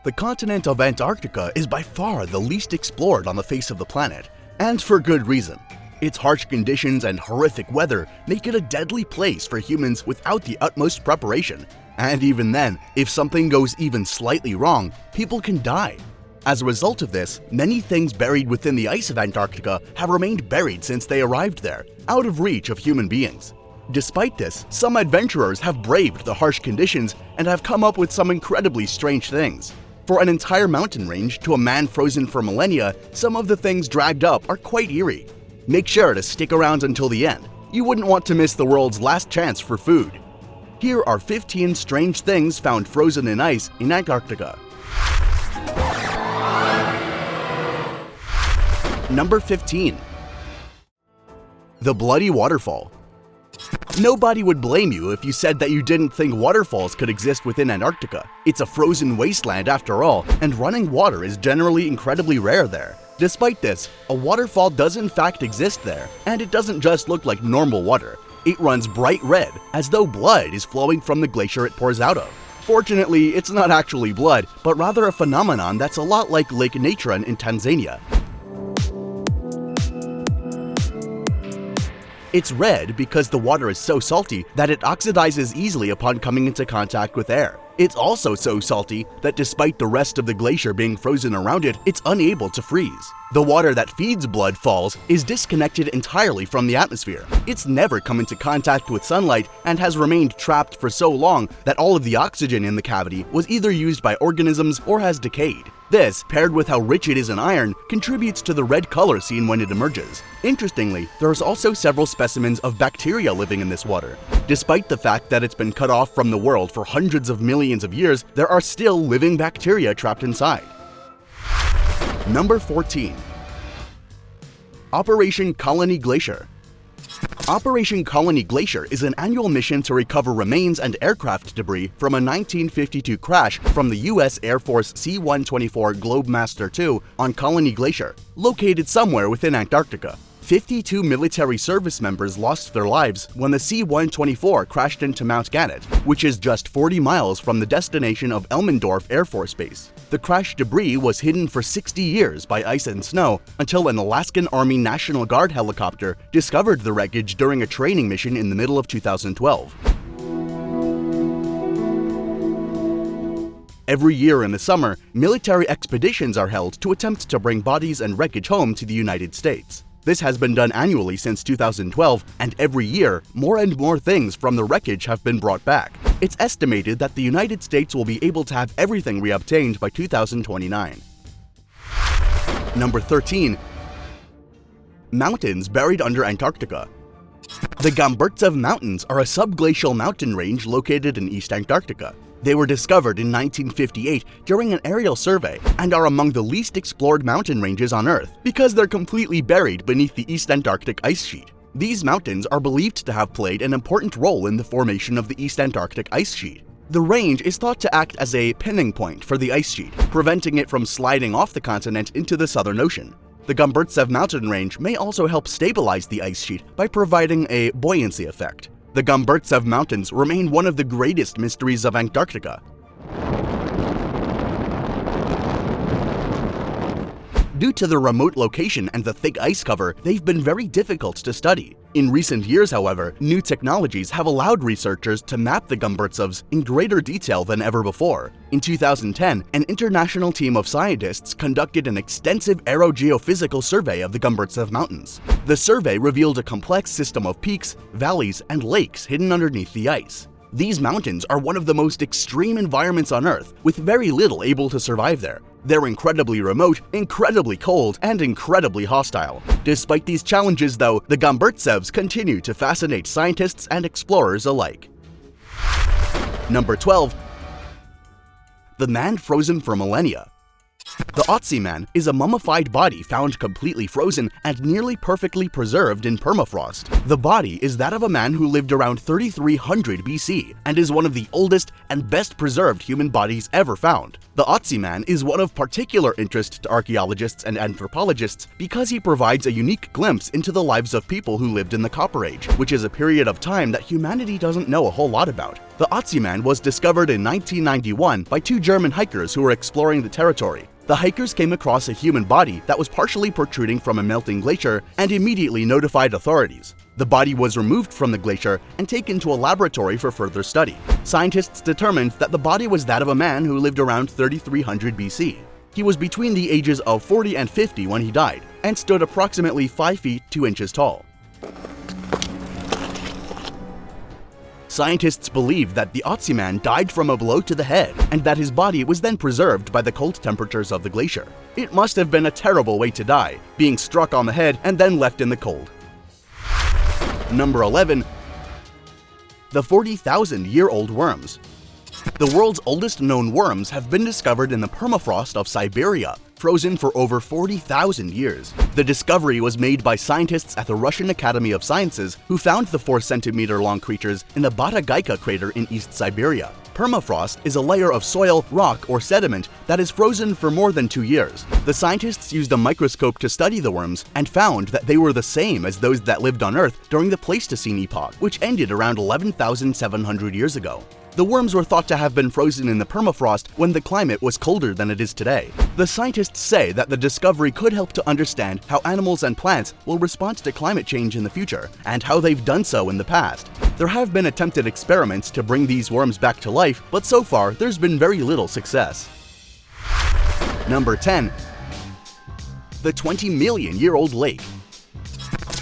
The continent of Antarctica is by far the least explored on the face of the planet, and for good reason. Its harsh conditions and horrific weather make it a deadly place for humans without the utmost preparation, and even then, if something goes even slightly wrong, people can die. As a result of this, many things buried within the ice of Antarctica have remained buried since they arrived there, out of reach of human beings. Despite this, some adventurers have braved the harsh conditions and have come up with some incredibly strange things. For an entire mountain range to a man frozen for millennia, some of the things dragged up are quite eerie. Make sure to stick around until the end. You wouldn't want to miss the world's last chance for food. Here are 15 strange things found frozen in ice in Antarctica. Number 15. The Bloody Waterfall. Nobody would blame you if you said that you didn't think waterfalls could exist within Antarctica. It's a frozen wasteland after all, and running water is generally incredibly rare there. Despite this, a waterfall does in fact exist there, and it doesn't just look like normal water. It runs bright red, as though blood is flowing from the glacier it pours out of. Fortunately, it's not actually blood, but rather a phenomenon that's a lot like Lake Natron in Tanzania. It's red because the water is so salty that it oxidizes easily upon coming into contact with air. It's also so salty that despite the rest of the glacier being frozen around it, it's unable to freeze. The water that feeds blood falls is disconnected entirely from the atmosphere. It's never come into contact with sunlight and has remained trapped for so long that all of the oxygen in the cavity was either used by organisms or has decayed. This, paired with how rich it is in iron, contributes to the red color seen when it emerges. Interestingly, there are also several specimens of bacteria living in this water. Despite the fact that it's been cut off from the world for hundreds of millions of years, there are still living bacteria trapped inside. Number 14. Operation Colony Glacier. Operation Colony Glacier is an annual mission to recover remains and aircraft debris from a 1952 crash from the U.S. Air Force C-124 Globemaster II on Colony Glacier, located somewhere within Antarctica. 52 military service members lost their lives when the C-124 crashed into Mount Gannet, which is just 40 miles from the destination of Elmendorf Air Force Base. The crash debris was hidden for 60 years by ice and snow until an Alaskan Army National Guard helicopter discovered the wreckage during a training mission in the middle of 2012. Every year in the summer, military expeditions are held to attempt to bring bodies and wreckage home to the United States. This has been done annually since 2012, and every year, more and more things from the wreckage have been brought back. It's estimated that the United States will be able to have everything reobtained by 2029. Number 13. Mountains buried under Antarctica. The Gomburtsev Mountains are a subglacial mountain range located in East Antarctica. They were discovered in 1958 during an aerial survey and are among the least explored mountain ranges on Earth because they're completely buried beneath the East Antarctic ice sheet. These mountains are believed to have played an important role in the formation of the East Antarctic ice sheet. The range is thought to act as a pinning point for the ice sheet, preventing it from sliding off the continent into the Southern Ocean. The Gomburtsev mountain range may also help stabilize the ice sheet by providing a buoyancy effect. The Gomburtsev Mountains remain one of the greatest mysteries of Antarctica. Due to their remote location and the thick ice cover, they've been very difficult to study. In recent years, however, new technologies have allowed researchers to map the Gomburtsevs in greater detail than ever before. In 2010, an international team of scientists conducted an extensive aerogeophysical survey of the Gomburtsev Mountains. The survey revealed a complex system of peaks, valleys, and lakes hidden underneath the ice. These mountains are one of the most extreme environments on Earth, with very little able to survive there. They're incredibly remote, incredibly cold, and incredibly hostile. Despite these challenges, though, the Gomburtsevs continue to fascinate scientists and explorers alike. Number 12. The Man Frozen for Millennia. The Otzi Man is a mummified body found completely frozen and nearly perfectly preserved in permafrost. The body is that of a man who lived around 3300 BC and is one of the oldest and best preserved human bodies ever found. The Otzi Man is one of particular interest to archaeologists and anthropologists because he provides a unique glimpse into the lives of people who lived in the Copper Age, which is a period of time that humanity doesn't know a whole lot about. The Otzi Man was discovered in 1991 by two German hikers who were exploring the territory. The hikers came across a human body that was partially protruding from a melting glacier and immediately notified authorities. The body was removed from the glacier and taken to a laboratory for further study. Scientists determined that the body was that of a man who lived around 3300 BC. He was between the ages of 40 and 50 when he died, and stood approximately 5 feet 2 inches tall. Scientists believe that the Otzi Man died from a blow to the head, and that his body was then preserved by the cold temperatures of the glacier. It must have been a terrible way to die, being struck on the head and then left in the cold. Number 11. The 40,000-year-old worms. The world's oldest known worms have been discovered in the permafrost of Siberia, frozen for over 40,000 years. The discovery was made by scientists at the Russian Academy of Sciences, who found the 4-centimeter-long creatures in the Batagaika crater in East Siberia. Permafrost is a layer of soil, rock, or sediment that is frozen for more than 2 years. The scientists used a microscope to study the worms and found that they were the same as those that lived on Earth during the Pleistocene epoch, which ended around 11,700 years ago. The worms were thought to have been frozen in the permafrost when the climate was colder than it is today. The scientists say that the discovery could help to understand how animals and plants will respond to climate change in the future, and how they've done so in the past. There have been attempted experiments to bring these worms back to life, but so far there's been very little success. Number 10. The 20-million-year-old lake.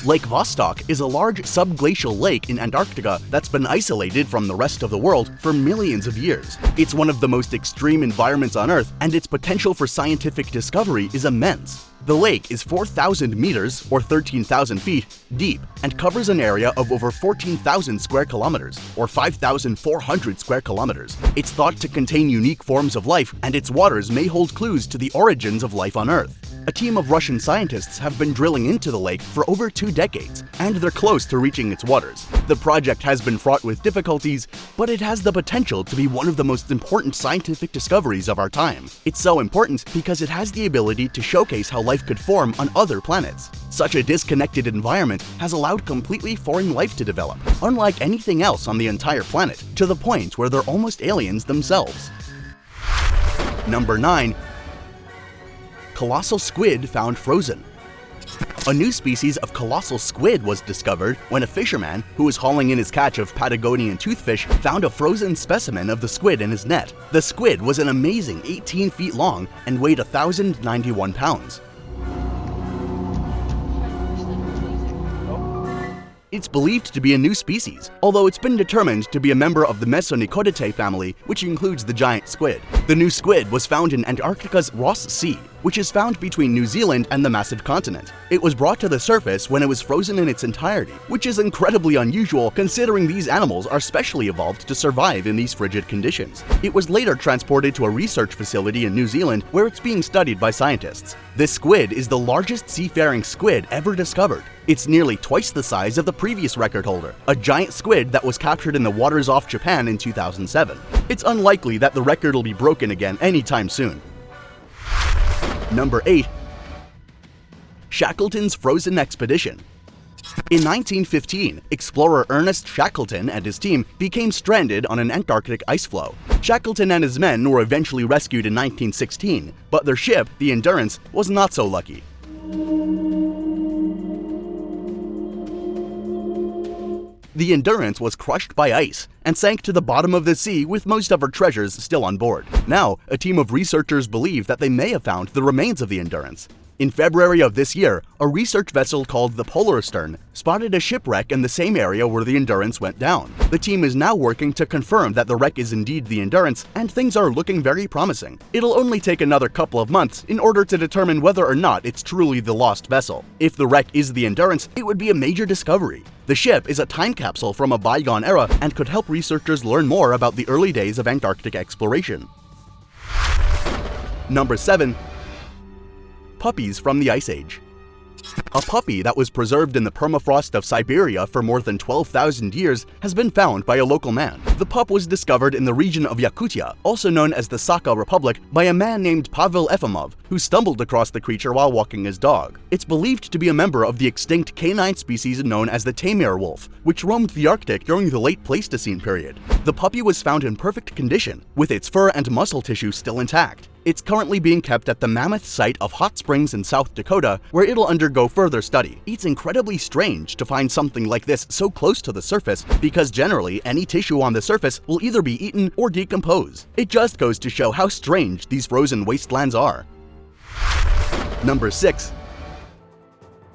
Lake Vostok is a large subglacial lake in Antarctica that's been isolated from the rest of the world for millions of years. It's one of the most extreme environments on Earth, and its potential for scientific discovery is immense. The lake is 4,000 meters, or 13,000 feet, deep and covers an area of over 14,000 square kilometers, or 5,400 square kilometers. It's thought to contain unique forms of life, and its waters may hold clues to the origins of life on Earth. A team of Russian scientists have been drilling into the lake for over 2 decades, and they're close to reaching its waters. The project has been fraught with difficulties, but it has the potential to be one of the most important scientific discoveries of our time. It's so important because it has the ability to showcase how life could form on other planets. Such a disconnected environment has allowed completely foreign life to develop, unlike anything else on the entire planet, to the point where they're almost aliens themselves. Number 9. Colossal squid found frozen. A new species of colossal squid was discovered when a fisherman who was hauling in his catch of Patagonian toothfish found a frozen specimen of the squid in his net. The squid was an amazing 18 feet long and weighed 1,091 pounds. It's believed to be a new species, although it's been determined to be a member of the Mesonychodidae family, which includes the giant squid. The new squid was found in Antarctica's Ross Sea, which is found between New Zealand and the massive continent. It was brought to the surface when it was frozen in its entirety, which is incredibly unusual considering these animals are specially evolved to survive in these frigid conditions. It was later transported to a research facility in New Zealand where it's being studied by scientists. This squid is the largest seafaring squid ever discovered. It's nearly twice the size of the previous record holder, a giant squid that was captured in the waters off Japan in 2007. It's unlikely that the record will be broken again anytime soon. Number 8. Shackleton's frozen expedition. In 1915, explorer Ernest Shackleton and his team became stranded on an Antarctic ice floe. Shackleton and his men were eventually rescued in 1916, but their ship, the Endurance, was not so lucky. The Endurance was crushed by ice and sank to the bottom of the sea with most of her treasures still on board. Now, a team of researchers believe that they may have found the remains of the Endurance. In February of this year, a research vessel called the Polarstern spotted a shipwreck in the same area where the Endurance went down. The team is now working to confirm that the wreck is indeed the Endurance, and things are looking very promising. It'll only take another couple of months in order to determine whether or not it's truly the lost vessel. If the wreck is the Endurance, it would be a major discovery. The ship is a time capsule from a bygone era and could help researchers learn more about the early days of Antarctic exploration. Number 7. puppies from the Ice Age. A puppy that was preserved in the permafrost of Siberia for more than 12,000 years has been found by a local man. The pup was discovered in the region of Yakutia, also known as the Sakha Republic, by a man named Pavel Efimov, who stumbled across the creature while walking his dog. It's believed to be a member of the extinct canine species known as the Taimyr wolf, which roamed the Arctic during the late Pleistocene period. The puppy was found in perfect condition, with its fur and muscle tissue still intact. It's currently being kept at the Mammoth site of Hot Springs in South Dakota, where it'll undergo further study. It's incredibly strange to find something like this so close to the surface, because generally any tissue on the surface will either be eaten or decompose. It just goes to show how strange these frozen wastelands are. Number 6.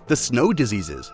The snow diseases.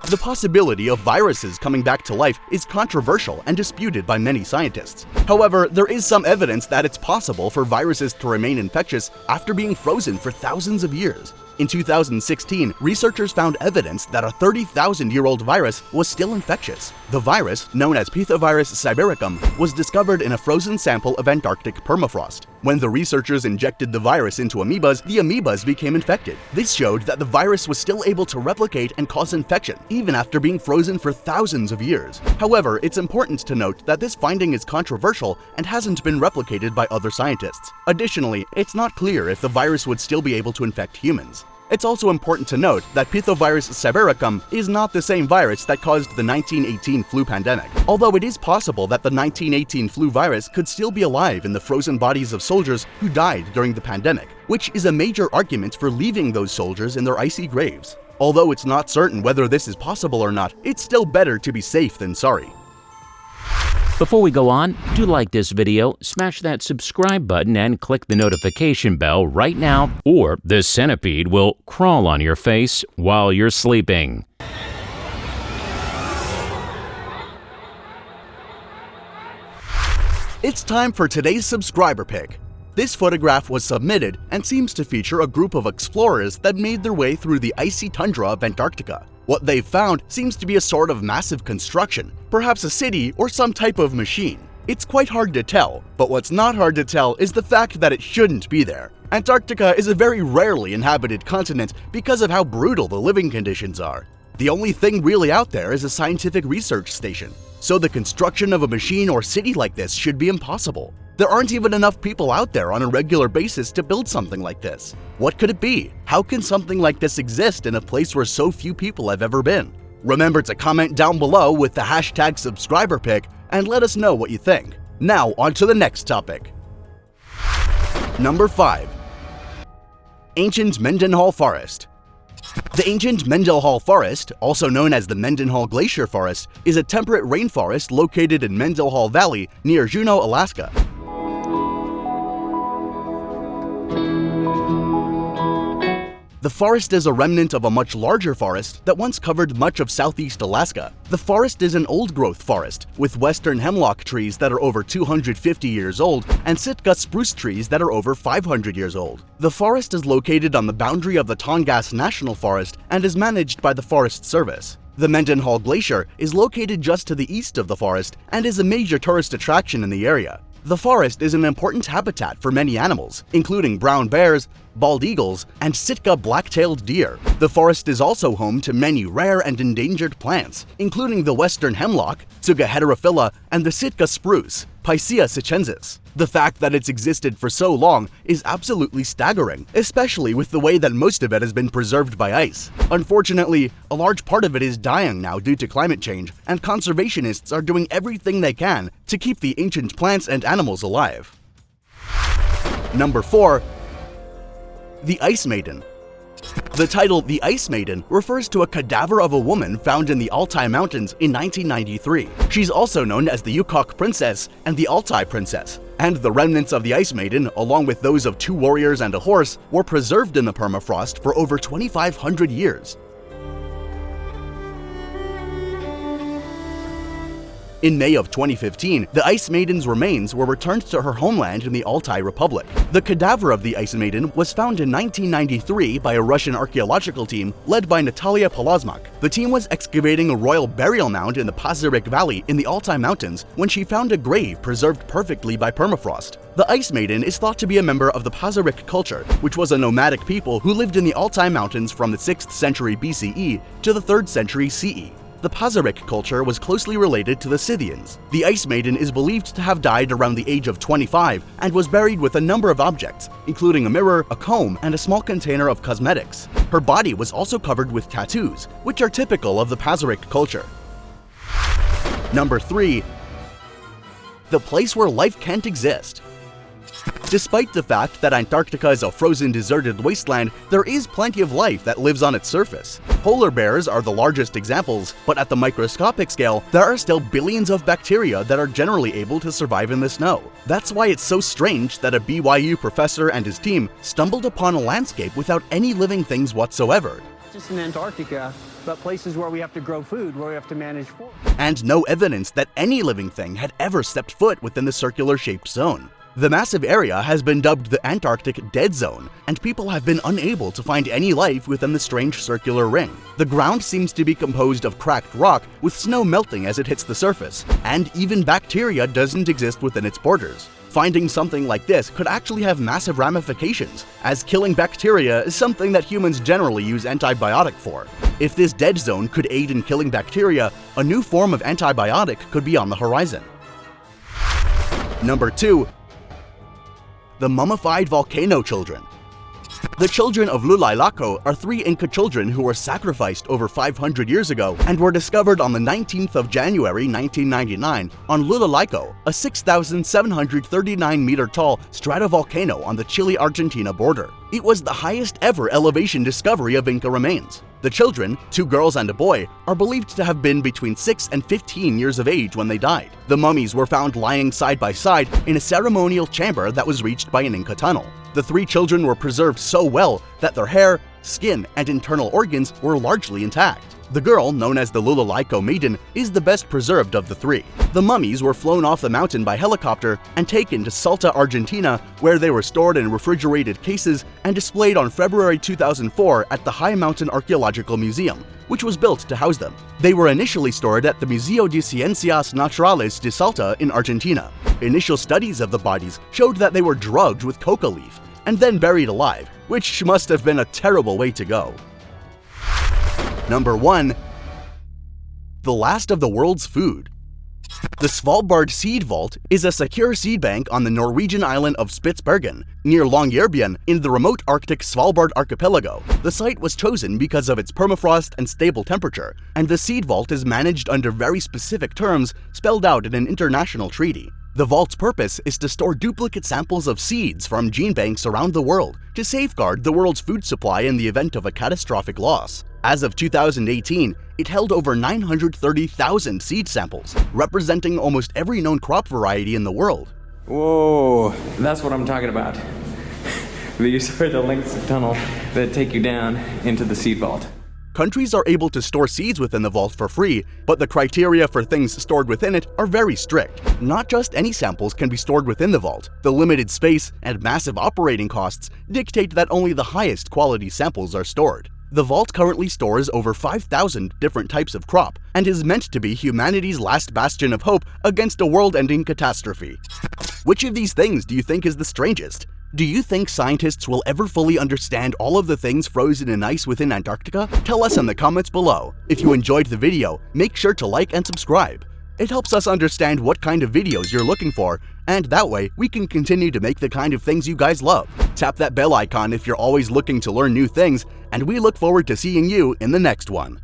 The possibility of viruses coming back to life is controversial and disputed by many scientists. However, there is some evidence that it's possible for viruses to remain infectious after being frozen for thousands of years. In 2016, researchers found evidence that a 30,000-year-old virus was still infectious. The virus, known as Pithovirus sibericum, was discovered in a frozen sample of Antarctic permafrost. When the researchers injected the virus into amoebas, the amoebas became infected. This showed that the virus was still able to replicate and cause infection, even after being frozen for thousands of years. However, it's important to note that this finding is controversial and hasn't been replicated by other scientists. Additionally, it's not clear if the virus would still be able to infect humans. It's also important to note that Pithovirus sibericum is not the same virus that caused the 1918 flu pandemic, although it is possible that the 1918 flu virus could still be alive in the frozen bodies of soldiers who died during the pandemic, which is a major argument for leaving those soldiers in their icy graves. Although it's not certain whether this is possible or not, it's still better to be safe than sorry. Before we go on, do like this video, smash that subscribe button and click the notification bell right now, or this centipede will crawl on your face while you're sleeping. It's time for today's subscriber pick. This photograph was submitted and seems to feature a group of explorers that made their way through the icy tundra of Antarctica. What they've found seems to be a sort of massive construction, perhaps a city or some type of machine. It's quite hard to tell, but what's not hard to tell is the fact that it shouldn't be there. Antarctica is a very rarely inhabited continent because of how brutal the living conditions are. The only thing really out there is a scientific research station, so the construction of a machine or city like this should be impossible. There aren't even enough people out there on a regular basis to build something like this. What could it be? How can something like this exist in a place where so few people have ever been? Remember to comment down below with the hashtag subscriberpick and let us know what you think. Now on to the next topic. Number 5. Ancient Mendenhall Forest. The ancient Mendenhall Forest, also known as the Mendenhall Glacier Forest, is a temperate rainforest located in Mendenhall Valley near Juneau, Alaska. The forest is a remnant of a much larger forest that once covered much of southeast Alaska. The forest is an old-growth forest, with western hemlock trees that are over 250 years old and Sitka spruce trees that are over 500 years old. The forest is located on the boundary of the Tongass National Forest and is managed by the Forest Service. The Mendenhall Glacier is located just to the east of the forest and is a major tourist attraction in the area. The forest is an important habitat for many animals, including brown bears, bald eagles, and Sitka black-tailed deer. The forest is also home to many rare and endangered plants, including the western hemlock, Tsuga heterophylla, and the Sitka spruce, Picea sitchensis. The fact that it's existed for so long is absolutely staggering, especially with the way that most of it has been preserved by ice. Unfortunately, a large part of it is dying now due to climate change, and conservationists are doing everything they can to keep the ancient plants and animals alive. Number 4. The Ice Maiden. The title The Ice Maiden refers to a cadaver of a woman found in the Altai Mountains in 1993. She's also known as the Yukok Princess and the Altai Princess, and the remnants of the Ice Maiden, along with those of 2 warriors and a horse, were preserved in the permafrost for over 2,500 years. In May of 2015, the Ice Maiden's remains were returned to her homeland in the Altai Republic. The cadaver of the Ice Maiden was found in 1993 by a Russian archaeological team led by Natalia Polozmak. The team was excavating a royal burial mound in the Pazyryk Valley in the Altai Mountains when she found a grave preserved perfectly by permafrost. The Ice Maiden is thought to be a member of the Pazyryk culture, which was a nomadic people who lived in the Altai Mountains from the 6th century BCE to the 3rd century CE. The Pazyryk culture was closely related to the Scythians. The Ice Maiden is believed to have died around the age of 25 and was buried with a number of objects, including a mirror, a comb, and a small container of cosmetics. Her body was also covered with tattoos, which are typical of the Pazyryk culture. Number 3. The place where life can't exist. Despite the fact that Antarctica is a frozen, deserted wasteland, there is plenty of life that lives on its surface. Polar bears are the largest examples, but at the microscopic scale, there are still billions of bacteria that are generally able to survive in the snow. That's why it's so strange that a BYU professor and his team stumbled upon a landscape without any living things whatsoever. Just in Antarctica, but places where we have to grow food, where we have to manage food. And no evidence that any living thing had ever stepped foot within the circular-shaped zone. The massive area has been dubbed the Antarctic Dead Zone, and people have been unable to find any life within the strange circular ring. The ground seems to be composed of cracked rock, with snow melting as it hits the surface, and even bacteria doesn't exist within its borders. Finding something like this could actually have massive ramifications, as killing bacteria is something that humans generally use antibiotic for. If this dead zone could aid in killing bacteria, a new form of antibiotic could be on the horizon. Number 2. The mummified volcano children. The children of Lulailako are 3 Inca children who were sacrificed over 500 years ago and were discovered on the 19th of January 1999 on Lulailako, a 6,739-meter tall stratovolcano on the Chile-Argentina border. It was the highest ever elevation discovery of Inca remains. The children, 2 girls and a boy, are believed to have been between 6 and 15 years of age when they died. The mummies were found lying side by side in a ceremonial chamber that was reached by an Inca tunnel. The 3 children were preserved so well that their hair, skin, and internal organs were largely intact. The girl, known as the Lulailako Maiden, is the best preserved of the 3. The mummies were flown off the mountain by helicopter and taken to Salta, Argentina, where they were stored in refrigerated cases and displayed on February 2004 at the High Mountain Archaeological Museum, which was built to house them. They were initially stored at the Museo de Ciencias Naturales de Salta in Argentina. Initial studies of the bodies showed that they were drugged with coca leaf and then buried alive, which must have been a terrible way to go. Number 1. The last of the world's food. The Svalbard Seed Vault is a secure seed bank on the Norwegian island of Spitsbergen, near Longyearbyen in the remote Arctic Svalbard archipelago. The site was chosen because of its permafrost and stable temperature, and the seed vault is managed under very specific terms spelled out in an international treaty. The vault's purpose is to store duplicate samples of seeds from gene banks around the world to safeguard the world's food supply in the event of a catastrophic loss. As of 2018, it held over 930,000 seed samples, representing almost every known crop variety in the world. Whoa, that's what I'm talking about. These are the lengths of tunnel that take you down into the seed vault. Countries are able to store seeds within the vault for free, but the criteria for things stored within it are very strict. Not just any samples can be stored within the vault. The limited space and massive operating costs dictate that only the highest quality samples are stored. The vault currently stores over 5,000 different types of crop and is meant to be humanity's last bastion of hope against a world-ending catastrophe. Which of these things do you think is the strangest? Do you think scientists will ever fully understand all of the things frozen in ice within Antarctica? Tell us in the comments below. If you enjoyed the video, make sure to like and subscribe. It helps us understand what kind of videos you're looking for, and that way we can continue to make the kind of things you guys love. Tap that bell icon if you're always looking to learn new things, and we look forward to seeing you in the next one.